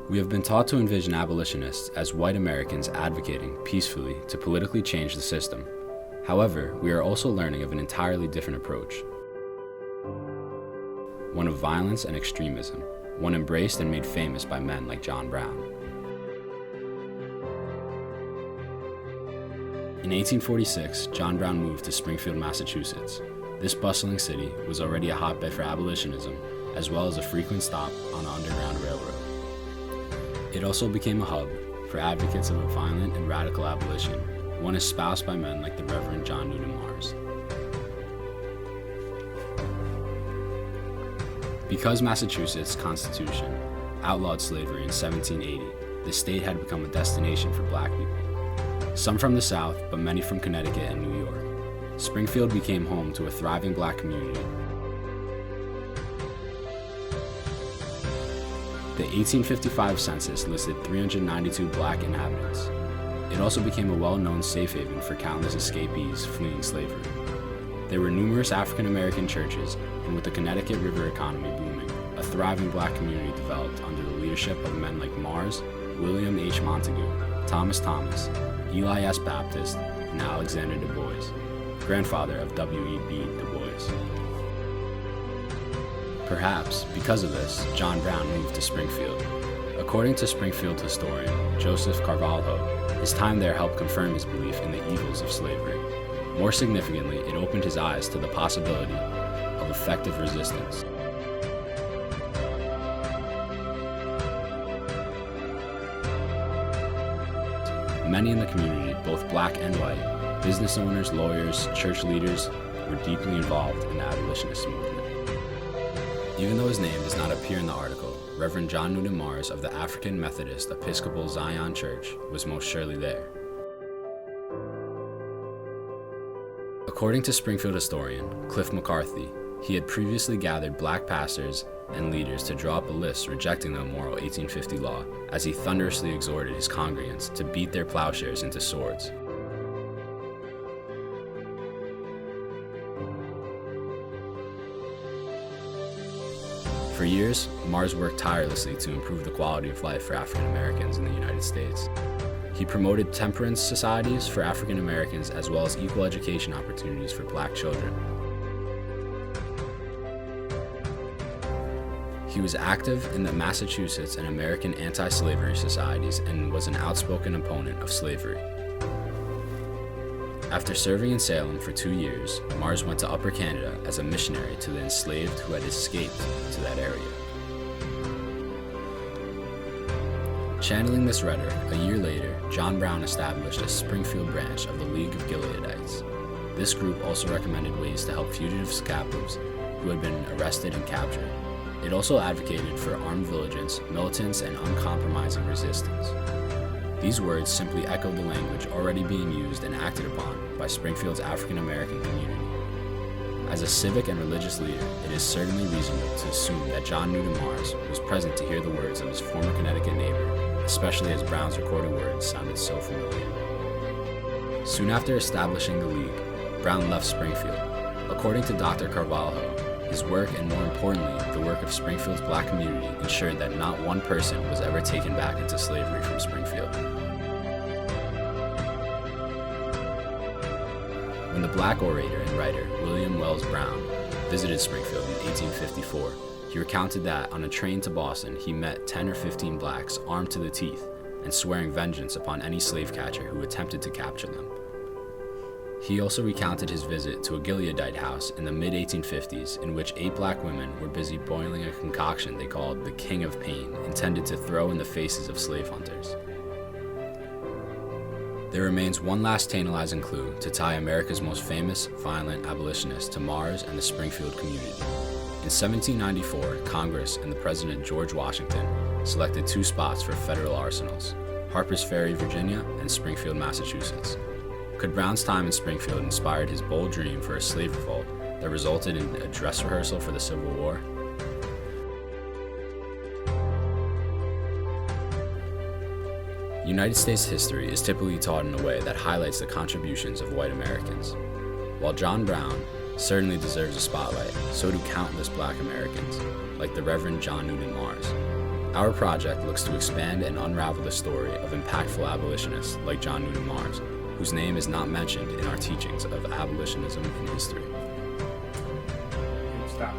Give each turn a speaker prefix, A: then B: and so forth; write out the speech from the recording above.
A: We have been taught to envision abolitionists as white Americans advocating peacefully to politically change the system. However, we are also learning of an entirely different approach. One of violence and extremism, one embraced and made famous by men like John Brown. In 1846, John Brown moved to Springfield, Massachusetts. This bustling city was already a hotbed for abolitionism, as well as a frequent stop on the Underground Railroad. It also became a hub for advocates of a violent and radical abolition, one espoused by men like the Reverend John Newton Mars. Because Massachusetts' Constitution outlawed slavery in 1780, the state had become a destination for black people. Some from the South, but many from Connecticut and New York. Springfield became home to a thriving black community. The 1855 census listed 392 black inhabitants. It also became a well-known safe haven for countless escapees fleeing slavery. There were numerous African American churches, and with the Connecticut River economy booming, a thriving black community developed under the leadership of men like Mars, William H. Montague, Thomas Thomas, Eli S. Baptist, and Alexander Du Bois, grandfather of W.E.B. Du Bois. Perhaps, because of this, John Brown moved to Springfield. According to Springfield historian Joseph Carvalho, his time there helped confirm his belief in the evils of slavery. More significantly, it opened his eyes to the possibility of effective resistance. Many in the community, both black and white, business owners, lawyers, church leaders, were deeply involved in the abolitionist movement. Even though his name does not appear in the article, Reverend John Newton Mars of the African Methodist Episcopal Zion Church was most surely there. According to Springfield historian Cliff McCarthy, he had previously gathered black pastors and leaders to draw up a list rejecting the immoral 1850 law, as he thunderously exhorted his congregants to beat their plowshares into swords. For years, Mars worked tirelessly to improve the quality of life for African Americans in the United States. He promoted temperance societies for African Americans as well as equal education opportunities for black children. He was active in the Massachusetts and American anti-slavery societies and was an outspoken opponent of slavery. After serving in Salem for 2 years, Mars went to Upper Canada as a missionary to the enslaved who had escaped to that area. Channeling this rhetoric, a year later, John Brown established a Springfield branch of the League of Gileadites. This group also recommended ways to help fugitive captives who had been arrested and captured. It also advocated for armed vigilance, militants, and uncompromising resistance. These words simply echoed the language already being used and acted upon by Springfield's African American community. As a civic and religious leader, it is certainly reasonable to assume that John Newton Mars was present to hear the words of his former Connecticut neighbor, especially as Brown's recorded words sounded so familiar. Soon after establishing the League, Brown left Springfield. According to Dr. Carvalho, his work, and more importantly, the work of Springfield's black community, ensured that not one person was ever taken back into slavery from Springfield. When the black orator and writer William Wells Brown visited Springfield in 1854, he recounted that on a train to Boston, he met 10 or 15 blacks armed to the teeth and swearing vengeance upon any slave catcher who attempted to capture them. He also recounted his visit to a Gileadite house in the mid-1850s in which 8 black women were busy boiling a concoction they called the King of Pain, intended to throw in the faces of slave hunters. There remains one last tantalizing clue to tie America's most famous, violent abolitionist to Mars and the Springfield community. In 1794, Congress and the President George Washington selected 2 spots for federal arsenals, Harper's Ferry, Virginia, and Springfield, Massachusetts. Could Brown's time in Springfield inspired his bold dream for a slave revolt that resulted in a dress rehearsal for the Civil War? United States history is typically taught in a way that highlights the contributions of white Americans. While John Brown certainly deserves a spotlight, so do countless black Americans, like the Reverend John Newton Mars. Our project looks to expand and unravel the story of impactful abolitionists like John Newton Mars, whose name is not mentioned in our teachings of abolitionism in history.
B: Stop.